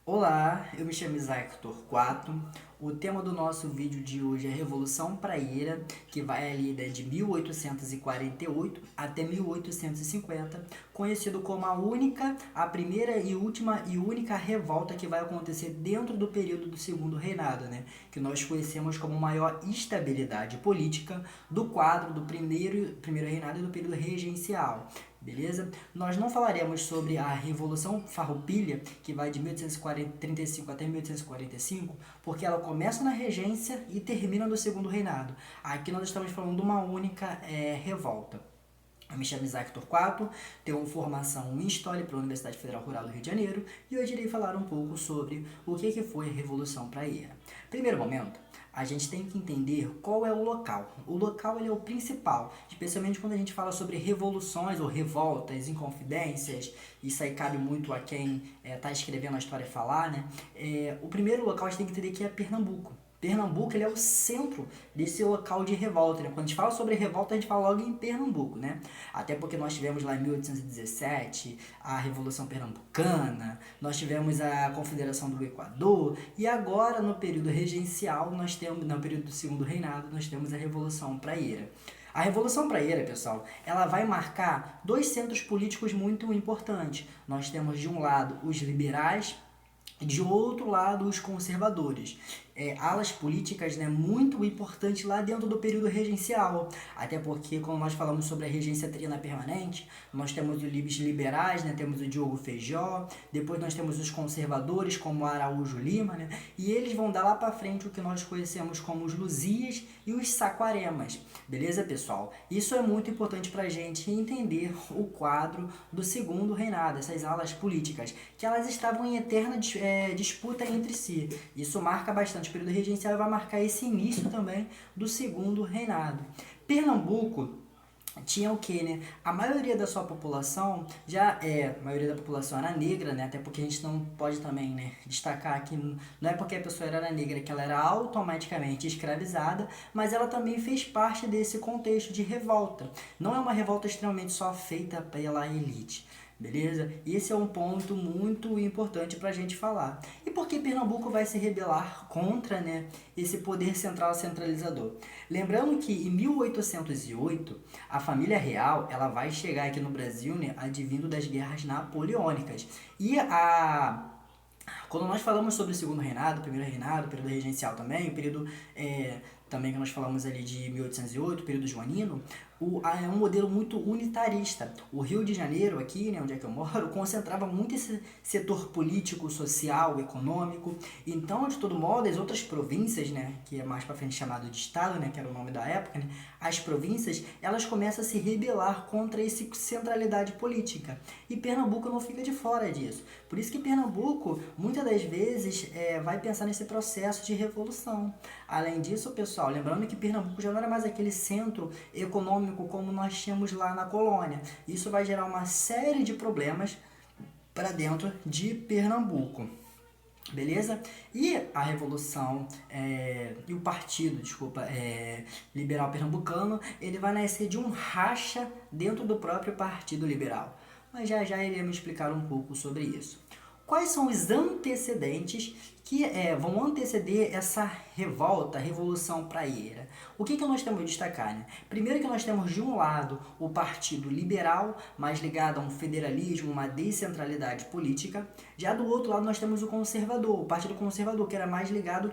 Olá, eu me chamo Isaac Torquato. O tema do nosso vídeo de hoje é Revolução Praieira, que vai ali de 1848 até 1850, conhecido como a primeira e única revolta que vai acontecer dentro do período do Segundo Reinado, né? Que nós conhecemos como maior instabilidade política do quadro do primeiro reinado e do período regencial. Beleza? Nós não falaremos sobre a Revolução Farroupilha, que vai de 1835 até 1845, porque ela começa na regência e termina no Segundo Reinado. Aqui nós estamos falando de uma única revolta. Eu me chamo Isaac Torquato, tenho formação em História pela Universidade Federal Rural do Rio de Janeiro e hoje irei falar um pouco sobre o que foi a Revolução Praieira. Primeiro momento, a gente tem que entender qual é o local. O local ele é o principal, especialmente quando a gente fala sobre revoluções ou revoltas, inconfidências, isso aí cabe muito a quem está escrevendo a história falar, né? O primeiro local a gente tem que entender que é Pernambuco. Pernambuco ele é o centro desse local de revolta, né? Quando a gente fala sobre revolta, a gente fala logo em Pernambuco, né? Até porque nós tivemos lá em 1817 a Revolução Pernambucana, nós tivemos a Confederação do Equador e agora no período regencial, no período do Segundo Reinado, nós temos a Revolução Praieira. A Revolução Praieira, pessoal, ela vai marcar dois centros políticos muito importantes. Nós temos de um lado os liberais, de outro lado, os conservadores. Alas políticas, né, muito importante lá dentro do período regencial. Até porque, quando nós falamos sobre a regência triana permanente, nós temos os liberais, né, temos o Diogo Feijó, depois nós temos os conservadores, como Araújo Lima, né, e eles vão dar lá para frente o que nós conhecemos como os Luzias e os Saquaremas. Beleza, pessoal? Isso é muito importante para a gente entender o quadro do Segundo Reinado, essas alas políticas, que elas estavam em eterna disputa entre si. Isso marca bastante o período regencial e vai marcar esse início também do Segundo Reinado. Pernambuco tinha o que, né? A maioria da sua população a maioria da população era negra, né? Até porque a gente não pode também, né, destacar que não é porque a pessoa era negra que ela era automaticamente escravizada, mas ela também fez parte desse contexto de revolta. Não é uma revolta extremamente só feita pela elite. Beleza? Esse é um ponto muito importante para a gente falar. E por que Pernambuco vai se rebelar contra, né, esse poder central centralizador? Lembrando que em 1808, a família real ela vai chegar aqui no Brasil, né, advindo das guerras napoleônicas. Quando nós falamos sobre o Segundo Reinado, Primeiro Reinado, período regencial também, o período também que nós falamos ali de 1808, período joanino, é um modelo muito unitarista. O Rio de Janeiro, aqui, né, onde é que eu moro, concentrava muito esse setor político, social, econômico. Então, de todo modo, as outras províncias, né, que é mais para frente chamado de estado, né, que era o nome da época, né, as províncias, elas começam a se rebelar contra essa centralidade política. E Pernambuco não fica de fora disso. Por isso que Pernambuco, muitas das vezes, vai pensar nesse processo de revolução. Além disso, pessoal, lembrando que Pernambuco já não era mais aquele centro econômico como nós tínhamos lá na colônia. Isso vai gerar uma série de problemas para dentro de Pernambuco. Beleza? E a revolução e o partido, liberal pernambucano, ele vai nascer de um racha dentro do próprio Partido Liberal. Mas já iremos explicar um pouco sobre isso. Quais são os antecedentes que vão anteceder essa revolução praieira? O que nós temos de destacar, né? Primeiro que nós temos de um lado o Partido Liberal, mais ligado a um federalismo, uma descentralidade política. Já do outro lado nós temos o Partido Conservador, que era mais ligado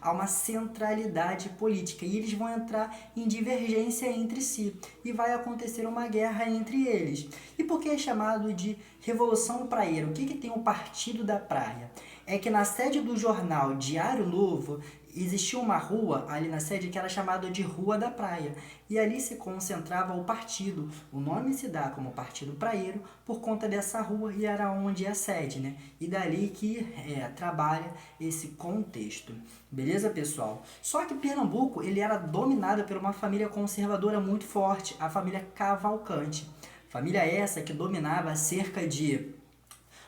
a uma centralidade política. E eles vão entrar em divergência entre si. E vai acontecer uma guerra entre eles. E por que é chamado de Revolução Praieira? O que tem o Partido da Praia? É que na sede do jornal Diário Novo existia uma rua ali na sede que era chamada de Rua da Praia. E ali se concentrava o partido. O nome se dá como Partido Praieiro por conta dessa rua e era onde é a sede, né? E dali que trabalha esse contexto. Beleza, pessoal? Só que Pernambuco ele era dominado por uma família conservadora muito forte, a família Cavalcante. Família essa que dominava cerca de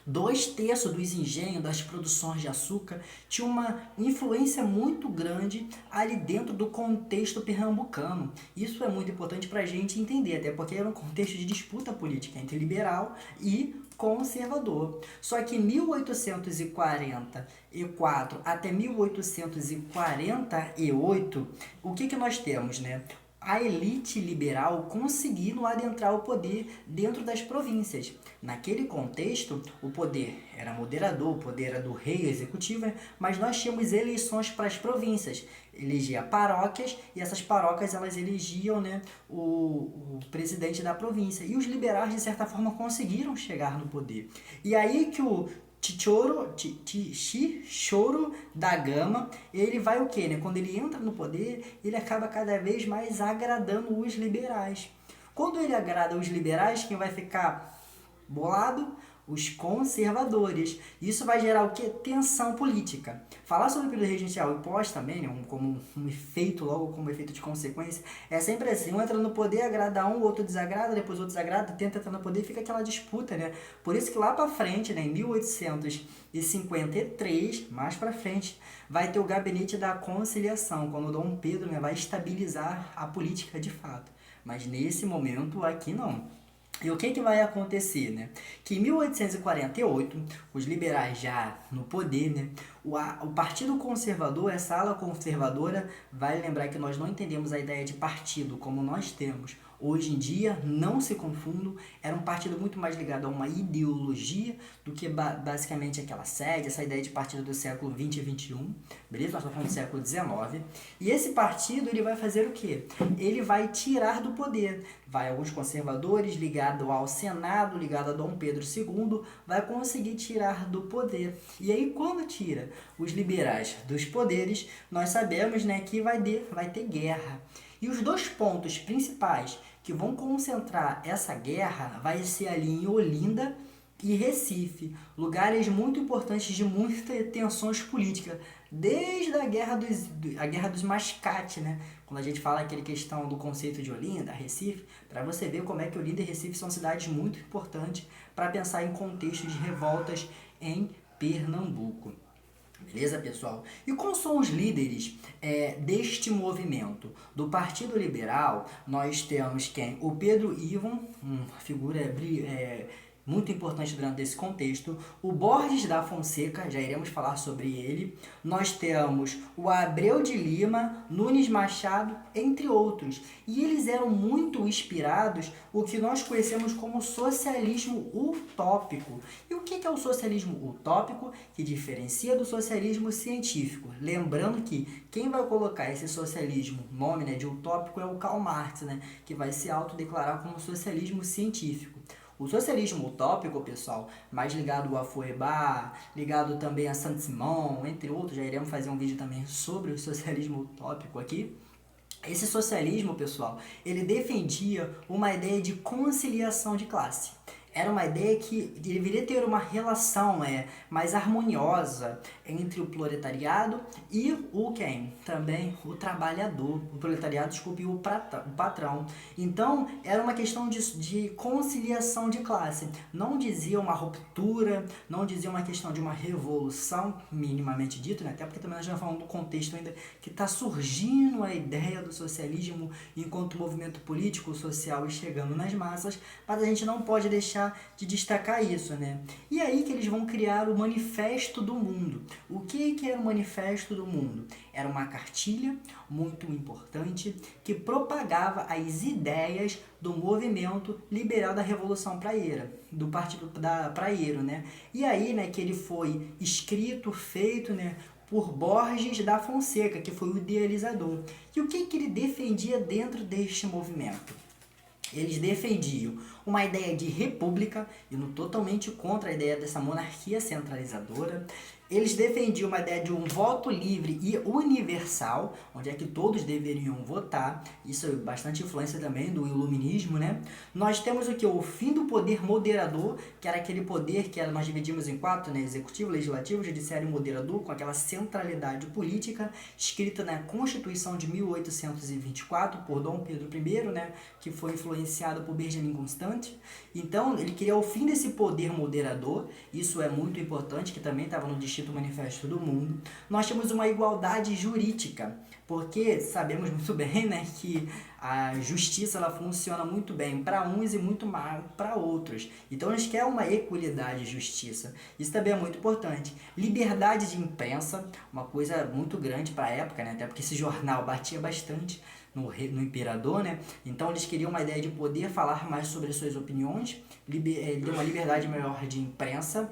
2/3 dos engenhos, das produções de açúcar, tinha uma influência muito grande ali dentro do contexto pernambucano. Isso é muito importante para a gente entender, até porque era um contexto de disputa política entre liberal e conservador. Só que 1844 até 1848, o que nós temos, né? A elite liberal conseguindo adentrar o poder dentro das províncias. Naquele contexto, o poder era moderador, o poder era do rei executivo, né? Mas nós tínhamos eleições para as províncias. Elegia paróquias e essas paróquias elas elegiam, né, o presidente da província. E os liberais, de certa forma, conseguiram chegar no poder. E aí que o Chichoro da Gama, ele vai o quê, né? Quando ele entra no poder, ele acaba cada vez mais agradando os liberais. Quando ele agrada os liberais, quem vai ficar bolado? Os conservadores. Isso vai gerar o quê? Tensão política. Falar sobre o período regencial e pós também, né, como um efeito, logo como efeito de consequência, é sempre assim, um entra no poder, agrada um, o outro desagrada, depois o outro desagrada, tenta entrar no poder e fica aquela disputa, né? Por isso que lá pra frente, né, em 1853, mais pra frente, vai ter o gabinete da conciliação, quando o Dom Pedro, né, vai estabilizar a política de fato. Mas nesse momento aqui não. E o que vai acontecer, né? Que em 1848, os liberais já no poder, né? O Partido Conservador, essa ala conservadora, vale lembrar que nós não entendemos a ideia de partido como nós temos hoje em dia, não se confundam, era um partido muito mais ligado a uma ideologia do que basicamente aquela sede, essa ideia de partido do século 20 e 21, beleza? Nós estamos falando do século 19. E esse partido, ele vai fazer o quê? Ele vai tirar do poder. Vai alguns conservadores ligados ao Senado, ligado a Dom Pedro II, vai conseguir tirar do poder. E aí, quando tira os liberais dos poderes, nós sabemos, né, que vai ter guerra. E os dois pontos principais que vão concentrar essa guerra vai ser ali em Olinda e Recife, lugares muito importantes de muitas tensões políticas, desde a Guerra dos Mascate, né? Quando a gente fala aquele questão do conceito de Olinda, Recife, para você ver como é que Olinda e Recife são cidades muito importantes para pensar em contexto de revoltas em Pernambuco. Beleza, pessoal? E quais são os líderes deste movimento? Do Partido Liberal, nós temos quem? O Pedro Ivan, uma figura muito importante durante esse contexto. O Borges da Fonseca, já iremos falar sobre ele. Nós temos o Abreu de Lima, Nunes Machado, entre outros. E eles eram muito inspirados o que nós conhecemos como socialismo utópico. E o que é o socialismo utópico que diferencia do socialismo científico? Lembrando que quem vai colocar esse socialismo, nome, né, de utópico, é o Karl Marx, né, que vai se autodeclarar como socialismo científico. O socialismo utópico, pessoal, mais ligado a Feuerbach, ligado também a Saint-Simon, entre outros, já iremos fazer um vídeo também sobre o socialismo utópico aqui. Esse socialismo, pessoal, ele defendia uma ideia de conciliação de classe. Era uma ideia que deveria ter uma relação mais harmoniosa entre o proletariado e o quem? Também o trabalhador. O proletariado, desculpe, e o patrão. Então, era uma questão de conciliação de classe. Não dizia uma ruptura, não dizia uma questão de uma revolução, minimamente dito, né? Até porque também nós já falamos do contexto ainda que está surgindo a ideia do socialismo enquanto movimento político, social e chegando nas massas, mas a gente não pode deixar de destacar isso, né? E aí que eles vão criar o Manifesto do Mundo. O que era o Manifesto do Mundo? Era uma cartilha muito importante que propagava as ideias do movimento liberal da Revolução Praieira, do Partido Praieiro, né? E aí, né, que ele foi escrito, feito, né, por Borges da Fonseca, que foi o idealizador. E o que ele defendia dentro deste movimento? Eles defendiam uma ideia de república, indo totalmente contra a ideia dessa monarquia centralizadora. Eles defendiam uma ideia de um voto livre e universal, onde é que todos deveriam votar. Isso é bastante influência também do iluminismo, né? Nós temos o que? O fim do poder moderador, que era aquele poder que nós dividimos em quatro, né? Executivo, legislativo, judiciário e moderador, com aquela centralidade política, escrita na Constituição de 1824 por Dom Pedro I, né? Que foi influenciado por Benjamin Constant. Então, ele queria o fim desse poder moderador. Isso é muito importante, que também estava no Distinto Manifesto do Mundo. Nós temos uma igualdade jurídica, porque sabemos muito bem, né, que a justiça ela funciona muito bem para uns e muito mal para outros. Então eles querem uma equidade de justiça. Isso também é muito importante. Liberdade de imprensa, uma coisa muito grande para a época, né? Até porque esse jornal batia bastante no imperador, né? Então eles queriam uma ideia de poder falar mais sobre suas opiniões, deu uma liberdade maior de imprensa.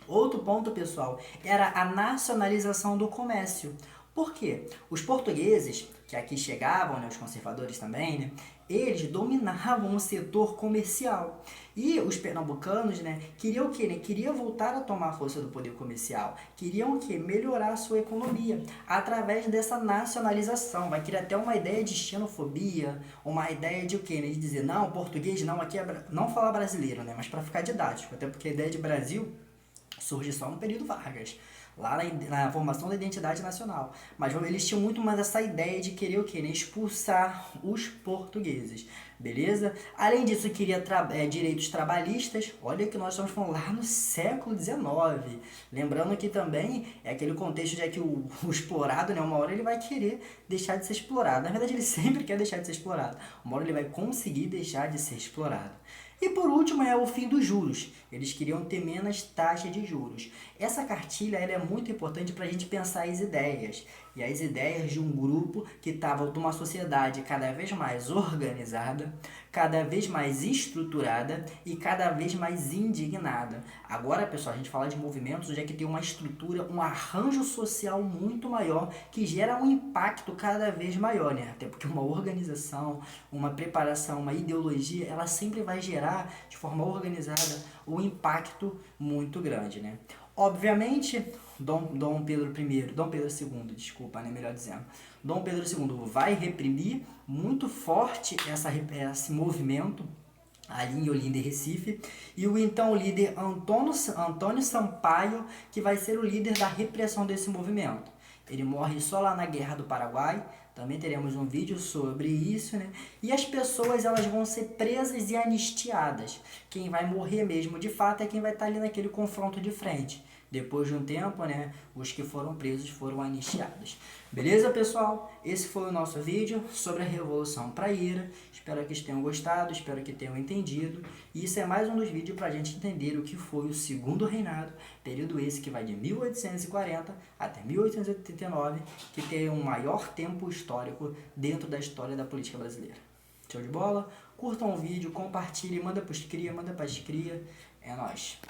Outro ponto, pessoal, era a nacionalização do comércio. Por quê? Os portugueses, que aqui chegavam, né, os conservadores também, né, eles dominavam o setor comercial. E os pernambucanos, né, queriam o quê? Né? Queriam voltar a tomar a força do poder comercial. Queriam o quê? Melhorar a sua economia através dessa nacionalização. Vai criar até uma ideia de xenofobia, uma ideia de o quê? Né? De dizer, não, português não, aqui é não falar brasileiro, né, mas para ficar didático. Até porque a ideia de Brasil surge só no período Vargas, lá na formação da identidade nacional. Mas eles tinham muito mais essa ideia de querer o quê? Né? Expulsar os portugueses, beleza? Além disso, queria direitos trabalhistas. Olha que nós estamos falando lá no século XIX. Lembrando que também é aquele contexto de que o explorado, né, uma hora ele vai querer deixar de ser explorado. Na verdade, ele sempre quer deixar de ser explorado. Uma hora ele vai conseguir deixar de ser explorado. E por último é o fim dos juros. Eles queriam ter menos taxa de juros. Essa cartilha ela é muito importante para a gente pensar as ideias. E as ideias de um grupo que estava numa sociedade cada vez mais organizada, cada vez mais estruturada e cada vez mais indignada. Agora, pessoal, a gente fala de movimentos onde é que tem uma estrutura, um arranjo social muito maior que gera um impacto cada vez maior, né? Até porque uma organização, uma preparação, uma ideologia, ela sempre vai gerar de forma organizada um impacto muito grande, né? Obviamente, Dom Pedro II, desculpa, né, melhor dizendo, Dom Pedro II vai reprimir muito forte esse movimento ali em Olinda e Recife, e o então líder Antônio Sampaio, que vai ser o líder da repressão desse movimento. Ele morre só lá na Guerra do Paraguai, também teremos um vídeo sobre isso, né? E as pessoas elas vão ser presas e anistiadas. Quem vai morrer mesmo de fato é quem vai estar ali naquele confronto de frente. Depois de um tempo, né, os que foram presos foram anistiados. Beleza, pessoal? Esse foi o nosso vídeo sobre a Revolução Praieira. Espero que vocês tenham gostado, espero que tenham entendido. E isso é mais um dos vídeos para a gente entender o que foi o Segundo Reinado, período esse que vai de 1840 até 1889, que tem um maior tempo histórico dentro da história da política brasileira. Show de bola? Curtam o vídeo, compartilhem, manda pros cria, manda pras cria. É nóis!